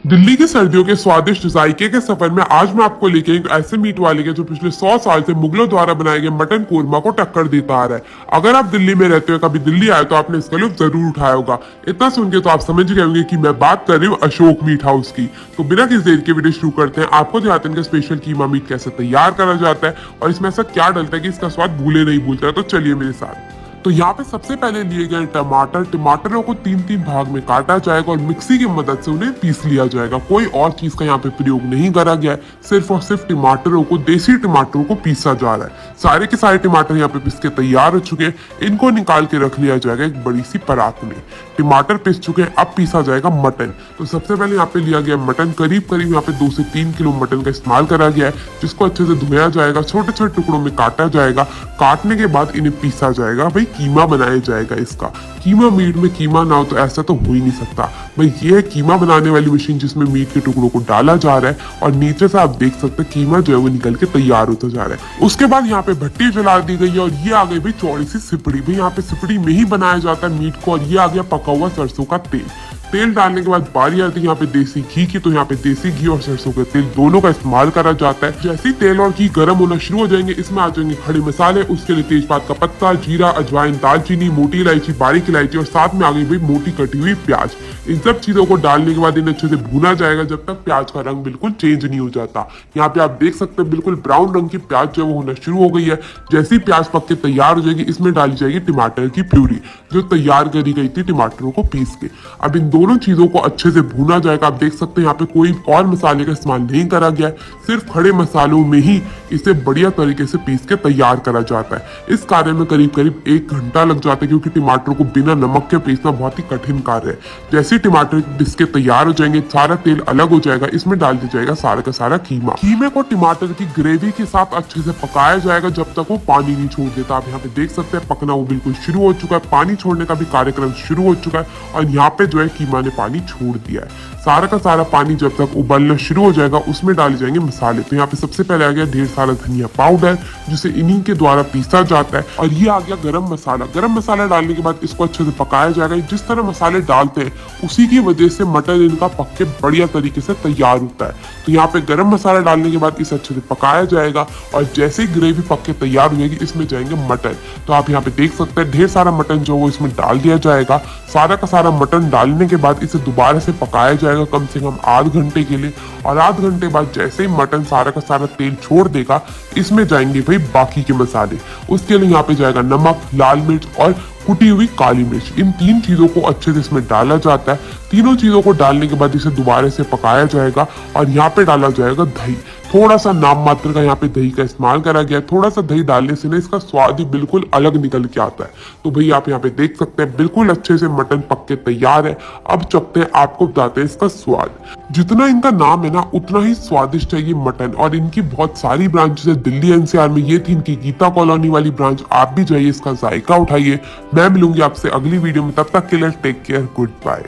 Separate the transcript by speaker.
Speaker 1: दिल्ली की सर्दियों के स्वादिष्ट जायके के सफर में आज मैं आपको लेके एक ऐसे मीट वाले के जो पिछले 100 साल से मुगलों द्वारा बनाए गए मटन कोरमा को टक्कर देता आ रहा है। अगर आप दिल्ली में रहते हो, कभी दिल्ली आए तो आपने इसका लुत्फ जरूर उठाया होगा। इतना सुन के तो आप समझ गए होंगे कि मैं बात कर रही हूँ अशोक मीट हाउस की। तो बिना किसी देर के वीडियो शुरू करते हैं। आपको दिखाते हैं कि स्पेशल कीमा मीट कैसे तैयार करा जाता है और इसमें ऐसा क्या डलता है कि इसका स्वाद भूले नहीं भूलता है। तो चलिए मेरे साथ। तो यहाँ पे सबसे पहले लिए गए टमाटरों को 3-3 भाग में काटा जाएगा और मिक्सी की मदद से उन्हें पीस लिया जाएगा। कोई और चीज का यहाँ पे प्रयोग नहीं करा गया है, सिर्फ और सिर्फ टमाटरों को, देसी टमाटरों को पीसा जा रहा है। सारे के सारे टमाटर यहाँ पे पीस के तैयार हो चुके हैं। इनको निकाल के रख लिया जाएगा एक बड़ी सी परात में। टमाटर पीस चुके हैं, अब पीसा जाएगा मटन। तो सबसे पहले यहाँ पे लिया गया मटन, करीब करीब यहाँ पे 2 से 3 किलो मटन का इस्तेमाल करा गया है, जिसको अच्छे से धोया जाएगा, छोटे छोटे टुकड़ों में काटा जाएगा। काटने के बाद इन्हें पीसा जाएगा। भाई कीमा बनाया जाएगा इसका। कीमा मीट में कीमा ना हो तो ऐसा तो हो ही नहीं सकता। भाई ये है कीमा बनाने वाली मशीन जिसमें मीट के टुकड़ों को डाला जा रहा है और नीचे से आप देख सकते हैं कीमा जो है वो निकल के तैयार होता जा रहा है। उसके बाद यहाँ पे भट्टी जला दी गई है और ये आ गई भाई चौड़ी सी सिपड़ी। भाई यहाँ पे सिपड़ी में ही बनाया जाता है मीट को। और ये आ गया पका हुआ सरसों का तेल। तेल डालने के बाद बारी आती है यहाँ पे देसी घी की। तो यहाँ पे देसी घी और सरसों के तेल दोनों का इस्तेमाल करा जाता है। जैसे ही तेल और घी गर्म होना शुरू हो जाएंगे, इसमें आ जाएंगे खड़े मसाले। उसके लिए तेजपात का पत्ता, जीरा, अजवाइन, दालचीनी, मोटी इलायची, बारीक इलायची और साथ में आ गई भाई मोटी कटी हुई प्याज। इन सब चीजों को डालने के बाद इन्हें अच्छे से भूना जाएगा जब तक प्याज का रंग बिल्कुल चेंज नहीं हो जाता। यहाँ पे आप देख सकते हैं बिल्कुल ब्राउन रंग की प्याज जो है वो होना शुरू हो गई है। जैसे ही प्याज पक के तैयार हो जाएगी, इसमें डाली जाएगी टमाटर की प्यूरी जो तैयार करी गई थी टमाटरों को पीस के। अब इन दोनों चीजों को अच्छे से भूना जाएगा। आप देख सकते हैं यहाँ पे कोई और मसाले का इस्तेमाल नहीं करा गया है, सिर्फ खड़े मसालों में ही इसे बढ़िया तरीके से पीस के तैयार करा जाता है। इस कार्य में करीब करीब 1 घंटा लग जाता है, क्योंकि टमाटर को बिना नमक के पीसना बहुत ही कठिन कार्य है। जैसे ही टमाटर पीस के तैयार हो जाएंगे, सारा तेल अलग हो जाएगा, इसमें डाल दिया जाएगा सारा का सारा कीमा। कीमे को टमाटर की ग्रेवी के साथ अच्छे से पकाया जाएगा जब तक वो पानी नहीं छोड़ देता। आप यहाँ पे देख सकते हैं पकना वो बिल्कुल शुरू हो चुका है, पानी छोड़ने का भी कार्यक्रम शुरू हो चुका है और यहाँ पे जो है कीमा ने पानी छोड़ दिया है। सारा का सारा पानी जब तक उबलना शुरू हो जाएगा, उसमें डाले जाएंगे मसाले। तो यहाँ पे सबसे पहले आ गया ढेर सारा धनिया पाउडर, जिसे इन्हीं के द्वारा पीसा जाता है। और ये आ गया गरम मसाला। गरम मसाला डालने के बाद इसको अच्छे से पकाया जाएगा। जिस तरह मसाले डालते हैं उसी की वजह से मटन इनका पक के बढ़िया तरीके से तैयार होता है। तो यहाँ पे गरम मसाला डालने के बाद इसे अच्छे से पकाया जाएगा और जैसे ही ग्रेवी पक के तैयार हो जाएगी, इसमें जाएंगे मटन। तो आप यहाँ पे देख सकते हैं ढेर सारा मटन जो वो इसमें डाल दिया जाएगा। सारा का सारा मटन डालने के बाद इसे दोबारा से पकाया जाएगा कम से कम आध घंटे के लिए। और आध घंटे बाद जैसे ही मटन सारा का सारा तेल छोड़ देगा, इसमें जाएंगे भाई बाकी के मसाले। उसके लिए यहाँ पे जाएगा नमक, लाल मिर्च और कुटी हुई काली मिर्च। इन 3 चीजों को अच्छे से इसमें डाला जाता है। तीनों चीजों को डालने के बाद इसे दोबारा से पकाया जाएगा और यहाँ पे डाला जाएगा दही। थोड़ा सा नाम मात्र का यहाँ पे दही का इस्तेमाल करा गया है। थोड़ा सा दही डालने से ना इसका स्वाद ही बिल्कुल अलग निकल के आता है। तो भाई आप यहाँ पे देख सकते हैं बिल्कुल अच्छे से मटन पक के तैयार है। अब चखते हैं, आपको बताते हैं इसका स्वाद। जितना इनका नाम है ना, उतना ही स्वादिष्ट है ये मटन। और इनकी बहुत सारी ब्रांचेस है दिल्ली एनसीआर में। ये थी इनकी गीता कॉलोनी वाली ब्रांच। आप भी जाइए, इसका जायका उठाइए। मैं मिलूंगी आपसे अगली वीडियो में, तब तक के लिए टेक केयर, गुड बाय।